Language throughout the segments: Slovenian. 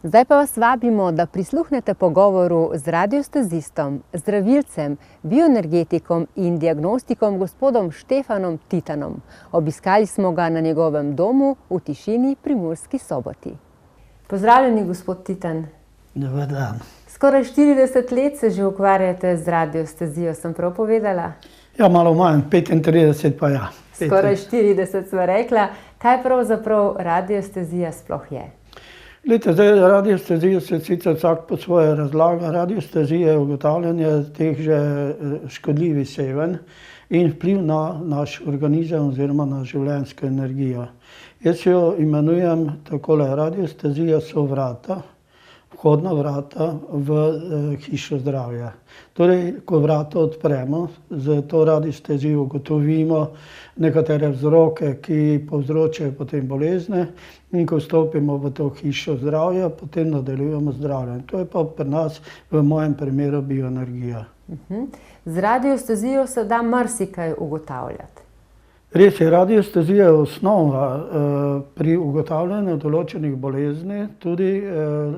Zdaj pa vas vabimo, da prisluhnete pogovoru z radiostezistom, zdravilcem, bioenergetikom in diagnostikom gospodom Štefanom Titanom. Obiskali smo ga na njegovem domu v tišini pri Murski Soboti. Pozdravljeni, gospod Titan. Dober dan. Skoraj 40 let se že ukvarjate z radiostezio, sem prav povedala? Ja, malo manj, 35 pa ja. Skoraj 40 sva rekla. Kaj pravzaprav radiostezija sploh je? Glejte, zdaj radiostezija se sicer vsak po svoje razlaga. Radiostezija je ugotavljanje teh že škodljivih sevanj in vpliv na naš organizem oziroma na življenjsko energijo. Jaz jo imenujem takole, radiostezija so vrata, vhodna vrata v hišo zdravja. Torej, ko vrata odpremo, z to radiestezijo ugotovimo nekatere vzroke, ki povzročajo potem bolezne, in ko vstopimo v to hišo zdravja, potem nadaljujemo zdravljenje. To je pa pri nas, v mojem primeru, bioenergija. Z radiestezijo se da marsikaj ugotavljati. Res je, radiestezija je osnova pri ugotavljanju določenih bolezni, tudi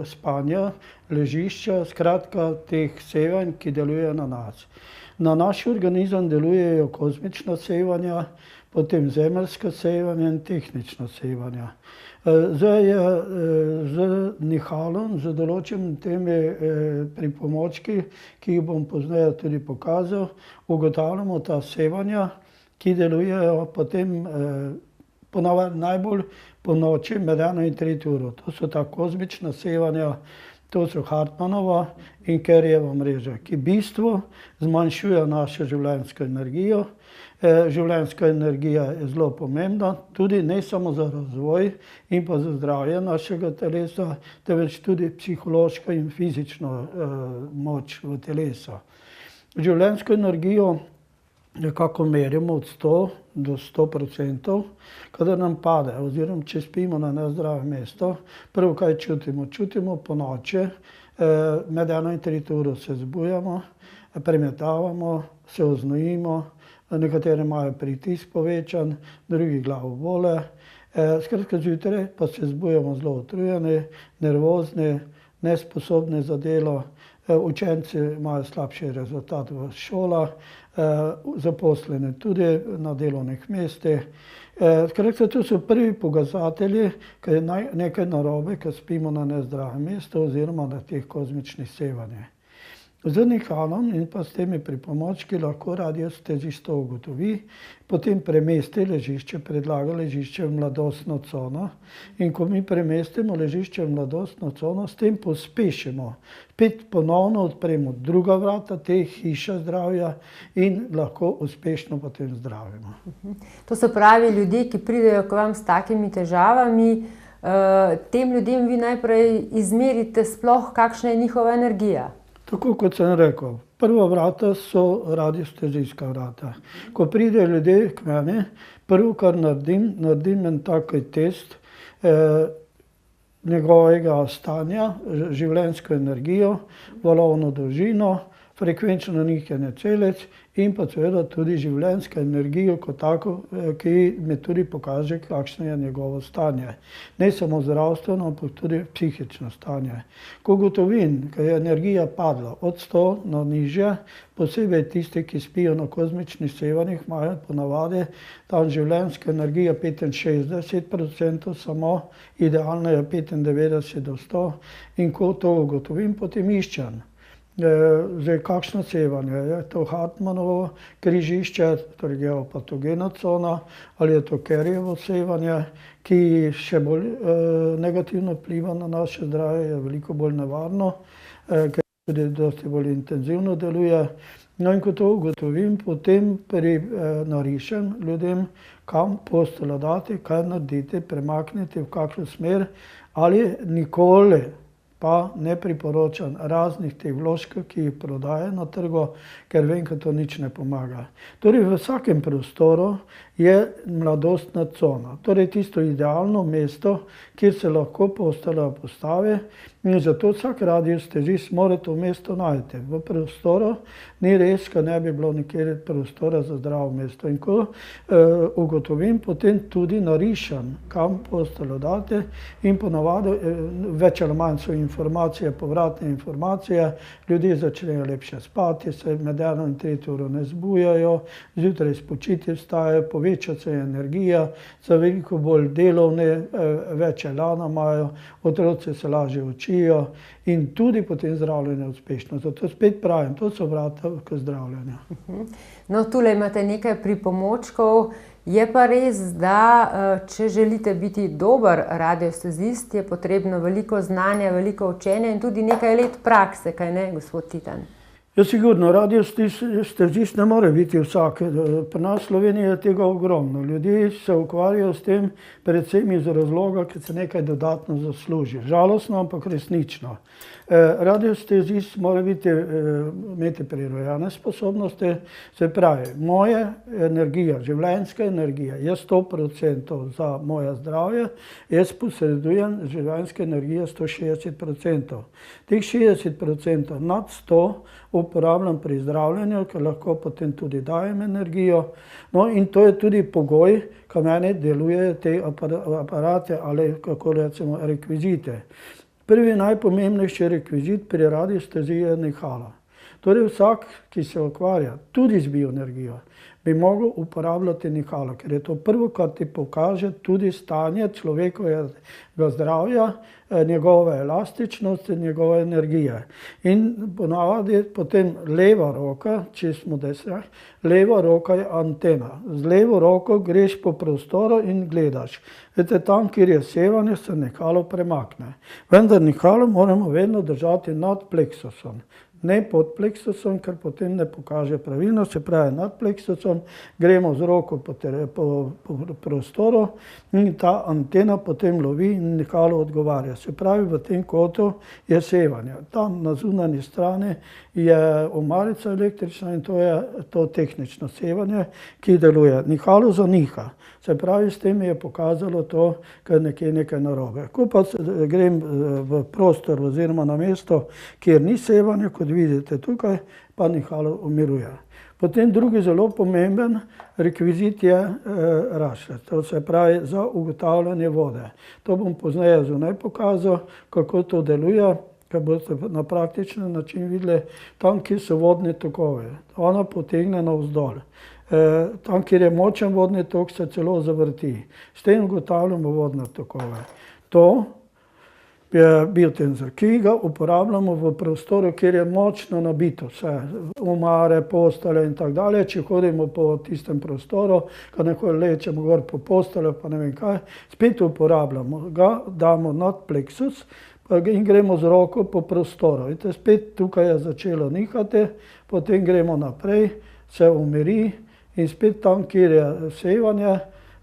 spanja, ležišča, skratka teh sevanj, ki delujejo na nas. Na naš organizem delujejo kozmična sevanja, potem zemeljska sevanja in tehnična sevanja. Zdaj je z nihalom, z določenimi temi pripomočki, ki jih bom pozneje tudi pokazal, ugotavljamo ta sevanja, ki delujejo potem ponavadi najbolj po noči med 1 in 3 uro. To so ta kozmična sevanja, to so Hartmannova in Kerrijeva mreža, ki v bistvu zmanjšujejo našo življenjsko energijo. Življenjska energija je zelo pomembna, tudi ne samo za razvoj in pa za zdravje našega telesa, temveč tudi psihološko in fizično moč v telesu. Življenjsko energijo nekako merimo od 100 do 100%, kadar nam pade oziroma če spimo na nezdravem mestu. Prvo, kaj čutimo? Čutimo ponoči, med 1 in 3 uro se zbujamo, premetavamo, se oznojimo, nekateri imajo pritisk povečan, drugi glavobole. Skratka, zjutraj pa se zbujamo zelo utrujeni, nervozni, nesposobni za delo. Učenci imajo slabši rezultat v šolah, zaposleni tudi na delovnih mestih. Skratka, to so prvi pokazatelji, ko je nekaj narobe, ko spimo na nezdravem mestu oziroma na teh kozmičnih sevanjih. Z nihalom in pa s temi pripomočki lahko radiestezist to ugotovi, potem premesti ležišče, predlaga ležišče v mladostno cono, in ko mi premestimo ležišče v mladostno cono, s tem pospešimo. Spet ponovno odpremo druga vrata teh hiša zdravja in lahko uspešno potem zdravimo. To se pravi, ljudje, ki pridejo k vam s takimi težavami, tem ljudem vi najprej izmerite sploh, kakšna je njihova energija. Tako kot sem rekel, prva vrata so radiestezijska vrata. Ko pridejo ljudje k meni, prvo, kar naredim en tak test njegovega stanja, življenjsko energijo, valovno dolžino, frekvenčno nihanje celic in pa seveda tudi življenjsko energijo kot tako, ki mi tudi pokaže, kakšno je njegovo stanje. Ne samo zdravstveno, ampak tudi psihično stanje. Ko ugotovim, da je energija padla od 100 na nižje, posebej tisti, ki spijo na kozmičnih sevanjih, imajo ponavadi tam življenjska energija 65% samo, idealno je 95 do 100, in ko to ugotovim, potem iščem. Zdaj, kakšno sevanje? Je to Hartmannovo križišče, torej geopatogena cona, ali je to Kerrijevo sevanje, ki še bolj negativno vpliva na naše zdravje, je veliko bolj nevarno, ker tudi dosti bolj intenzivno deluje. No, in ko to ugotovim, potem narišem ljudem, kam posteljo dati, kaj narediti, premakniti, v kakšno smer, ali nikoli pa ne priporočam raznih teh vložkov, ki jih prodajajo na trgu, ker vem, da to nič ne pomaga. Torej v vsakem prostoru je mladostna cona, torej tisto idealno mesto, kjer se lahko postelja postavi, in zato vsak radiostezist mora to mesto najti. V prostoru ni res, da ne bi bilo nikjer prostora za zdravo mesto. In ko ugotovim, potem tudi narišem, kam posteljo dati, in ponavadi več ali manj so informacije, povratne informacije, ljudje začnejo lepše spati, se med 1 in 3 uro ne zbujajo, zjutraj spočiti vstajajo, poveča se energija, so veliko bolj delovne, več elana imajo, otroci se lažje učijo in tudi potem zdravljenje uspešno. Zato spet pravim, to so vrata k zdravljenju. No, tule imate nekaj pripomočkov. Je pa res, da če želite biti dober radiostezist, je potrebno veliko znanja, veliko učenja in tudi nekaj let prakse, kaj ne, gospod Titan? Ja, sigurno, radiostezist ne more biti vsak. Pri nas v Sloveniji je tega ogromno. Ljudje se ukvarjajo s tem predvsem iz razloga, ker se nekaj dodatno zasluži. Žalostno, ampak resnično. Radiostezist mora imeti prirojene sposobnosti, se pravi, moja energija, življenjska energija je 100% za moje zdravje, jaz posredujem življenjske energije 160%. Teh 60% nad 100 uporabljam pri zdravljenju, ker lahko potem tudi dajem energijo. No, in to je tudi pogoj, ko meni delujejo te aparate ali, kako rečemo, rekvizite. Prvi najpomembnejši rekvizit pri radiosteziji je nihalo. Torej vsak, ki se ukvarja tudi z bioenergijo, bi mogel uporabljati nihalo, ker je to prvo, kar ti pokaže tudi stanje človekovega zdravja, njegove elastičnosti, njegove energije. In ponavadi potem leva roka, če smo desni, leva roka je antena. Z levo roko greš po prostoru in gledaš. Veste, tam, kjer je sevanje, se nihalo premakne. Vendar nihalo moramo vedno držati nad pleksusom. Ne pod pleksusom, ker potem ne pokaže pravilno, se pravi nad pleksusom, gremo z roko po prostoru in ta antena potem lovi in nihalo odgovarja. Se pravi, v tem kotu je sevanje. Tam na zunanji strani je omarica električna in to je to tehnično sevanje, ki deluje. Nihalo zaniha. Se pravi, s tem je pokazalo to, ker nekje nekaj narobe. Ko pa grem v prostor oziroma na mesto, kjer ni sevanja, kot vidite tukaj, pa nihalo umiruje. Potem drugi zelo pomemben rekvizit je rašelj, to se pravi za ugotavljanje vode. To bom pozneje zunaj pokazal, kako to deluje, ker boste na praktičen način videli tam, kjer so vodne tokove. Ona potegne navzdol. Tam, kjer je močen vodni tok, se celo zavrti. S tem ugotavljamo vodne tokove. To je biotenzor, ki ga uporabljamo v prostoru, kjer je močno nabito vse, omare, postele in tako dalje. Če hodimo po tistem prostoru, ko nekaj lečemo gor po postele, pa ne vem kaj, spet uporabljamo ga, damo nad pleksus in gremo z roko po prostoru. Vidite, spet tukaj je začelo nihati, potem gremo naprej, se umiri in spet tam, kjer je sevanje,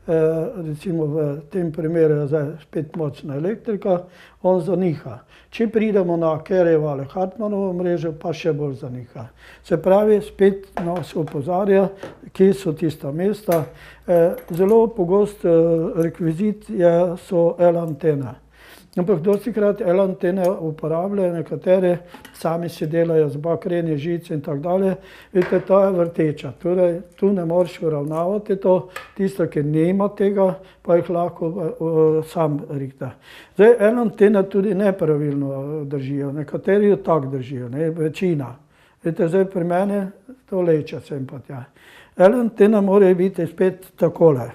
recimo v tem primeru je zdaj spet močna elektrika, on zaniha. Če pridemo na Kerjevo ali Hartmanovo mrežo, pa še bolj zaniha. Se pravi, spet nas opozarja, kje so tista mesta. Zelo pogost rekvizit so L-antene. Ampak dostikrat L-antene uporabljajo nekateri, sami si delajo z bakrenje žice in tako dalje. Vidite, ta je vrteča, torej tu ne moreš uravnavati to, tisto, ki nima tega, pa jih lahko sam rihta. Zdaj, L-antene tudi nepravilno držijo, nekateri jo tako držijo, ne, večina. Vidite, zdaj pri meni to leče sem pa tja. L-antena mora biti spet takole,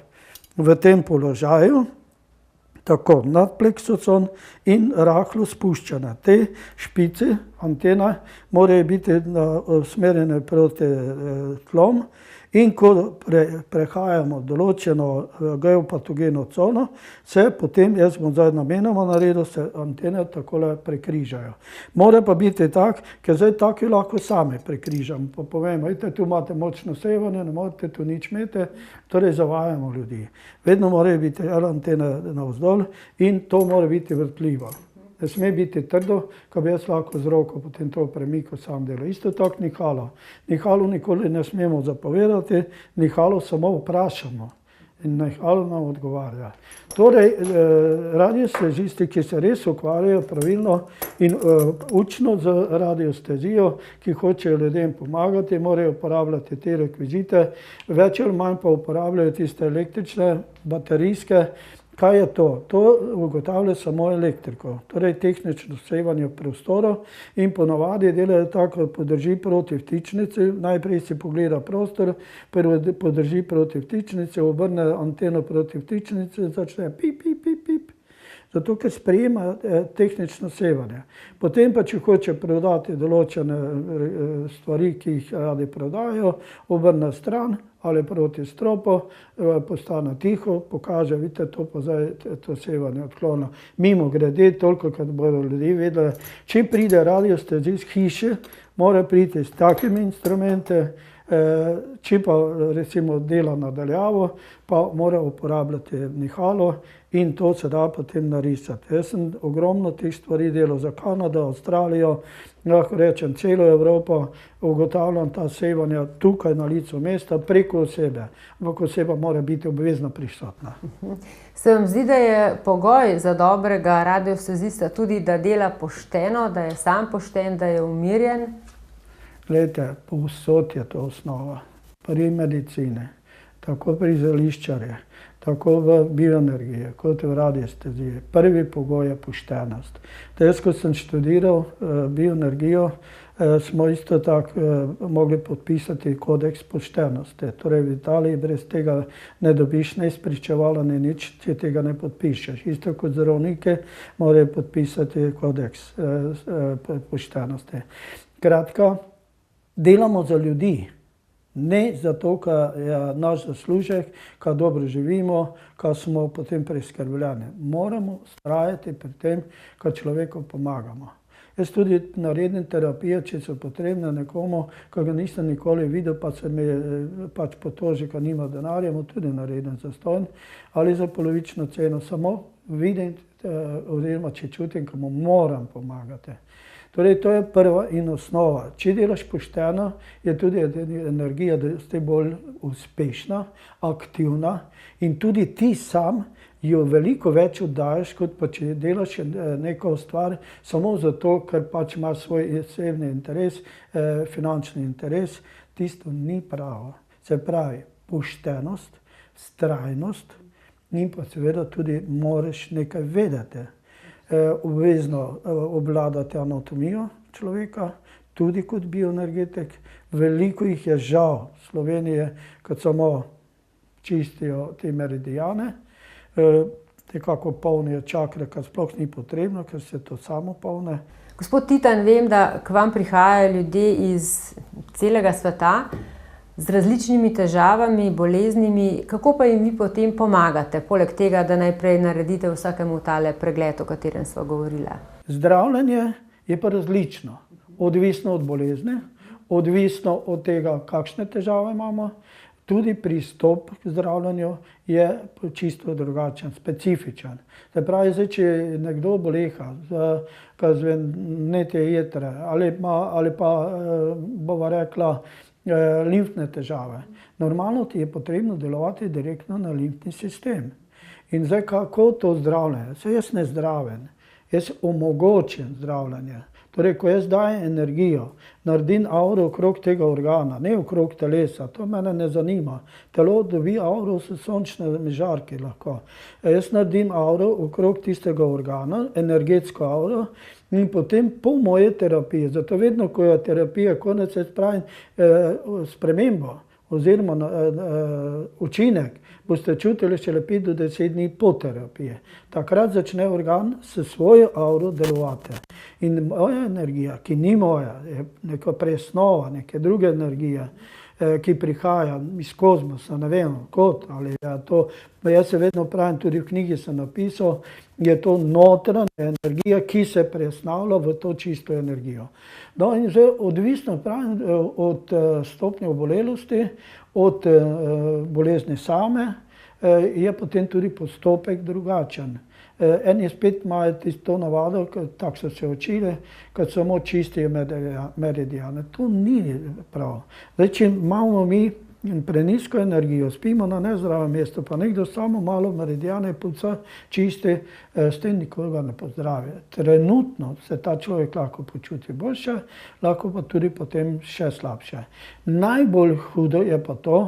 v tem položaju, tako nad pleksusom in rahlo spuščene. Te špice, antena, morajo biti usmerjene proti tlom in ko prehajamo določeno geopatogeno cono, se potem, jaz bom zdaj namenoma naredil, se antene takole prekrižajo. Mora pa biti tak, ker zdaj taki lahko sami prekrižamo. Pa povemo, vidite, tu imate močno sevanje, ne morete tu nič imeti, torej zavajamo ljudi. Vedno morajo biti L-antene navzdol in to mora biti vrtljivo. ne sme biti trdo, ko bi jaz lahko z roko potem to premikal sam delo. Isto tako nihalo. Nihalo nikoli ne smemo zapovedati, nihalo samo vprašamo. In nihalo nam odgovarja. Torej, radiostezijci, ki se res ukvarjajo pravilno in učno z radiostezijo, ki hočejo ljudem pomagati, morajo uporabljati te rekvizite, več ali manj pa uporabljajo tiste električne, baterijske. Kaj je to? To ugotavlja samo elektriko, torej tehnično sevanje v prostoru in ponavadi delajo tako, podrži proti vtičnici, najprej si pogleda prostor, prvo podrži proti vtičnici, obrne anteno proti vtičnici, začne pip, pip, pip, pip. Zato, ker sprejema tehnično sevanje. Potem pa, če hoče prodati določene stvari, ki jih radi prodajo, obrne stran ali proti stropu, postane tiho, pokaže, vidite, to pa zdaj to sevanje odklona. Mimo grede, toliko, kad bodo ljudi vedeli, če pride radiostezist hiše, mora priti s takimi instrumente, če pa recimo dela nadaljavo, pa mora uporabljati nihalo in to se da potem narisati. Jaz sem ogromno teh stvari delal za Kanado, Avstralijo, lahko rečem celo Evropo, ugotavljam ta sevanja tukaj na licu mesta preko osebe, ampak oseba mora biti obvezno prisotna. Se vam zdi, da je pogoj za dobrega radiostezista tudi, da dela pošteno, da je sam pošten, da je umirjen? Glejte, povsod je to osnova. Pri medicine, tako pri zeliščarjih, tako v bioenergiji, kot v radiosteziji. Prvi pogoj je poštenost. Jaz, ko sem študiral bioenergijo, smo isto tako mogli podpisati kodeks poštenosti. Torej v Italiji brez tega ne dobiš ne spričevala, ne nič, če tega ne podpišeš. Isto kot zdravniki morajo podpisati kodeks poštenosti. Kratka, delamo za ljudi, ne zato, ker je naš zaslužek, ker dobro živimo, ker smo potem preskrbljeni. Moramo vztrajati pri tem, ker človeku pomagamo. Jaz tudi naredim terapije, če so potrebne nekomu, ko ga nisem nikoli videl, pa se mi pač potoži, ker nima denarja, mu tudi naredim zastonj ali za polovično ceno. Samo vidim, oziroma če čutim, ko mu moram pomagati. Torej, to je prva in osnova. Če delaš pošteno, je tudi energija, da si bolj uspešna, aktivna in tudi ti sam jo veliko več oddajaš, kot pa če delaš neko stvar samo zato, ker pač imaš svoj osebni interes, finančni interes. Tisto ni pravo. Se pravi, poštenost, vztrajnost in pa seveda tudi moraš nekaj vedeti. Obvezno obvladati anatomijo človeka, tudi kot bioenergetik. Veliko jih je žal Slovenije, kot samo čistijo te meridijane, nekako polnijo čakre, kar sploh ni potrebno, ker se to samo polne. Gospod Titan, vem, da k vam prihajajo ljudje iz celega sveta z različnimi težavami, boleznimi. Kako pa jim vi potem pomagate, poleg tega, da najprej naredite vsakemu tale pregled, o katerem sva govorila? Zdravljenje je pa različno. Odvisno od bolezni, odvisno od tega, kakšne težave imamo. Tudi pristop k zdravljenju je čisto drugačen, specifičen. Se pravi, zdaj, če nekdo boleha, vnetje jetre ali pa bova rekla limfne težave. Normalno ti je potrebno delovati direktno na limfni sistem. In zdaj, kako to zdravljenje? Saj jaz ne zdravim, jaz omogočim zdravljenje. Torej, ko jaz dajem energijo, naredim auro okrog tega organa, ne okrog telesa, to mene ne zanima. Telo dobi auro s sončnimi žarki lahko. Jaz naredim auro okrog tistega organa, energetsko auro, in potem po moje terapije, zato vedno, ko je terapija konec, jaz pravim spremembo oziroma učinek, boste čutili šele 5 do 10 dni po terapiji. Takrat začne organ s svojo auro delovati. In moja energija, ki ni moja, je neka presnova, neke druge energije, ki prihaja iz kozmosa, ne vem, kot ali je to. Jaz se vedno pravim, tudi v knjigi sem napisal, je to notranja energija, ki se presnavlja v to čisto energijo. No in zdaj odvisno pravim od stopnje obolelosti, od bolezni same, je potem tudi postopek drugačen. Eni spet imajo to navado, tako so se učili, kot samo čistijo meridiane. To ni prav. Zdaj, če imamo mi prenizko energijo, spimo na nezdravem mestu, pa nekdo samo malo meridiane puca čisti, s tem nikoga ne pozdravi. Trenutno se ta človek lahko počuti boljše, lahko pa tudi potem še slabše. Najbolj hudo je pa to,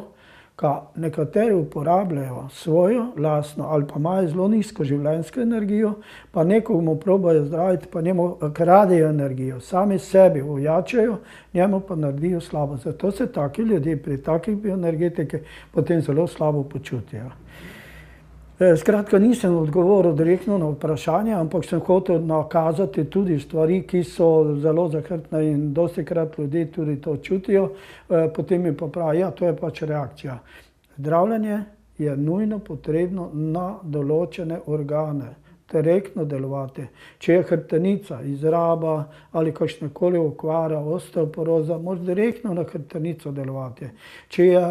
ko nekateri uporabljajo svojo lastno ali pa imajo zelo nizko življenjsko energijo, pa nekomu probajo zdraviti, pa njemu kradejo energijo, sami sebi ojačajo, njemu pa naredijo slabo. Zato se taki ljudje pri takih bioenergetiki potem zelo slabo počutijo. Skratka, nisem odgovoril direktno na vprašanje, ampak sem hotel nakazati tudi stvari, ki so zelo zahrbtne in dostikrat ljudje tudi to čutijo. Potem mi pa pravi, ja, to je pač reakcija. Zdravljenje je nujno potrebno na določene organe, direktno delovati. Če je hrbtenica, izraba ali kakšnakoli okvara, osteoporoza, moraš direktno na hrbtenico delovati. Če je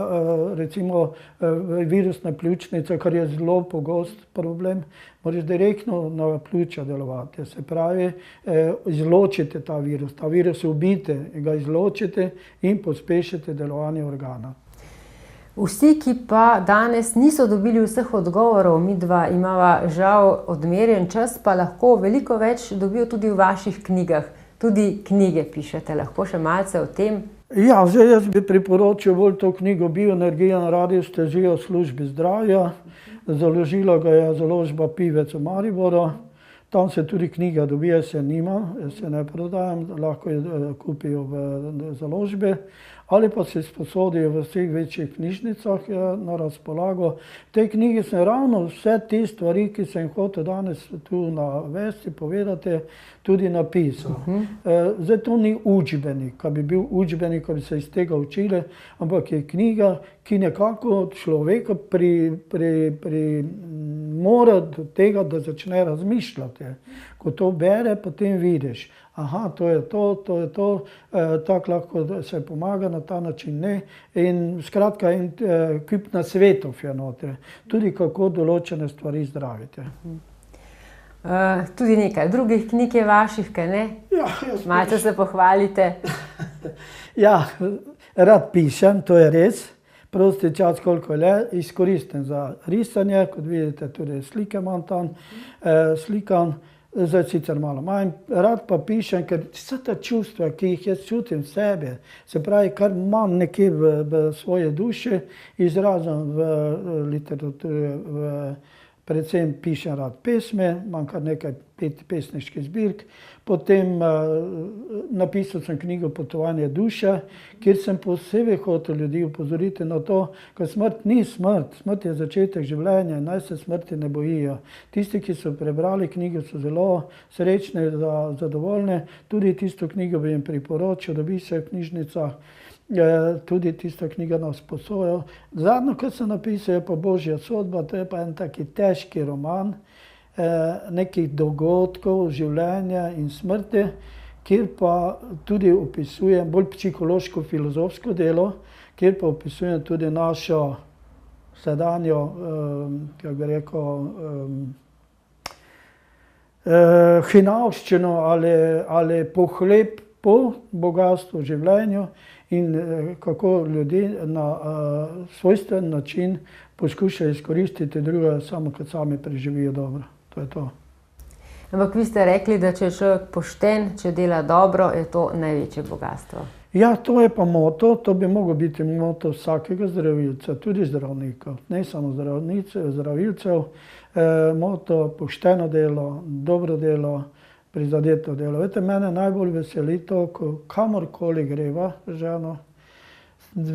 recimo virusna pljučnica, kar je zelo pogost problem, moraš direktno na pljuča delovati. Se pravi, izločite ta virus ubijte, ga izločite in pospešite delovanje organa. Vsi, ki pa danes niso dobili vseh odgovorov, midva imava žal odmerjen čas, pa lahko veliko več dobijo tudi v vaših knjigah. Tudi knjige pišete, lahko še malce o tem? Ja, zdaj jaz bi priporočil bolj to knjigo Bioenergija na radiestezijo v službi zdravja. Založila ga je založba Pivec v Mariboru. Tam se tudi knjiga dobi, jaz se nima, jaz se ne prodajam, lahko jo kupijo v založbi. Ali pa se sposodijo v vseh večjih knjižnicah na razpolago. V tej knjigi sem ravno vse te stvari, ki sem hotel danes tu navesti, povedati, tudi napisal. Zdaj to ni učbenik, ko bi bil učbenik, ko bi se iz tega učili, ampak je knjiga, ki nekako človeka mora do tega, da začne razmišljati. Ko to bere, potem vidiš. Aha, to je to, tako lahko se pomaga na ta način, ne. In skratka, kup nasvetov je notri, tudi kako določene stvari zdraviti. Tudi nekaj drugih knjig je vaših, kaj ne? Ja, malce se pohvalite. Ja, rad pišem, to je res. Prosti čas, koliko le, izkoristim za risanje, kot vidite, tudi slike imam tam, slikam. Zdaj sicer malo manj, rad pa pišem, ker vse te čustva, ki jih jaz čutim v sebi, se pravi, kar imam nekje v svoji duši, izražam v literaturi, predvsem pišem rad pesmi, imam kar nekaj pesniških zbirk. Potem napisal sem knjigo Potovanje duše, kjer sem posebej hotel ljudi opozoriti na to, ker smrt ni smrt, smrt je začetek življenja, naj se smrti ne bojijo. Tisti, ki so prebrali knjigo, so zelo srečni, zadovoljni. Tudi tisto knjigo bi jim priporočil, da bi se v knjižnicah, tudi tista knjiga nas posoja. Zadnjo, kar sem napisal, je pa Božja sodba, to je pa en taki težki roman, nekih dogodkov, življenja in smrti, kjer pa tudi opisujem bolj psihološko-filozofsko delo, kjer pa opisujem tudi našo sedanjo, kako bi rekel, hinavščino ali pohlep po bogastvu v življenju in kako ljudje na svojstven način poskušajo izkoristiti druge, samo kot sami preživijo dobro. To je to. Ampak vi ste rekli, da če je človek pošten, če dela dobro, je to največje bogastvo. Ja, to je pa moto, to bi mogel biti moto vsakega zdravilca, tudi zdravnikov, ne samo zdravilcev. Moto pošteno delo, dobro delo, prizadeto delo. Veste, mene najbolj veseli to, ko kamorkoli greva ženo,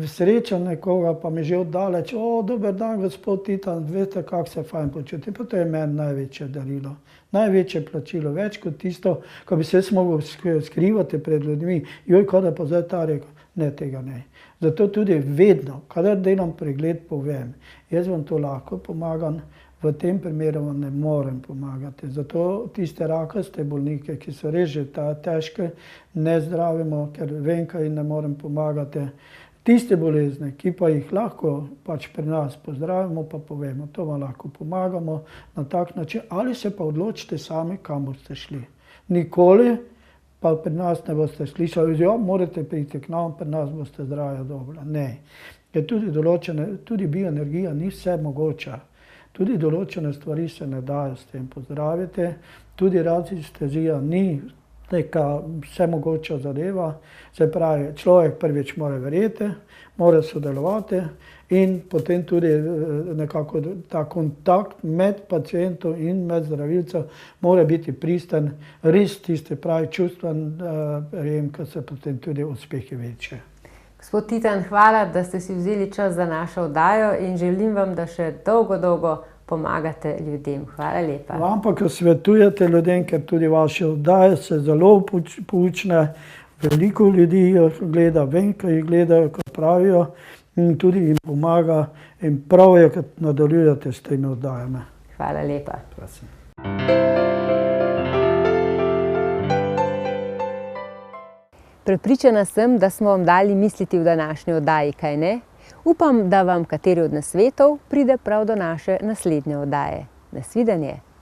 srečam nekoga, pa mi že oddaleč, dober dan, gospod Titan, veste, kako se fajn počuti. Pa to je meni največje darilo, največje plačilo, več kot tisto, ko bi se jaz mogel skrivati pred ljudmi. Joj, kaj da pa zdaj ta rekel, ne, tega ne. Zato tudi vedno, kadar delam pregled, povem, jaz vam to lahko pomagam, v tem primeru vam ne morem pomagati. Zato tiste rakaste bolnike, ki so res že težke, ne zdravimo, ker vem, kaj ne morem pomagati. Tiste bolezni, ki pa jih lahko pač pri nas pozdravimo, pa povemo, to vam lahko pomagamo na tak način, ali se pa odločite sami, kam boste šli. Nikoli pa pri nas ne boste slišali, jo, morate priti k nam, pri nas boste zdravja dobra. Ne. Ker tudi bioenergija ni vse mogoča. Tudi določene stvari se ne dajo s tem pozdraviti. Tudi radiestezija ni neka vsemogoča zadeva. Se pravi, človek prvič mora verjeti, mora sodelovati in potem tudi nekako ta kontakt med pacientom in med zdravilcem mora biti pristen, res tisti pravi čustven prejem, ker se potem tudi uspehi večje. Gospod Titan, hvala, da ste si vzeli čas za našo oddajo in želim vam, da še dolgo pomagate ljudem. Hvala lepa. Vam pa, ko svetujete ljudem, ker tudi vaše oddaje se zelo poučne, veliko ljudi gleda, vem, ko jih gledajo, ko pravijo, in tudi jim pomaga in prav je, ko nadaljujete s temi oddajami. Hvala lepa. Prosim. Prepričana sem, da smo vam dali misliti v današnji oddaji, kaj ne? Upam, da vam kateri od nasvetov pride prav do naše naslednje oddaje. Nasvidenje!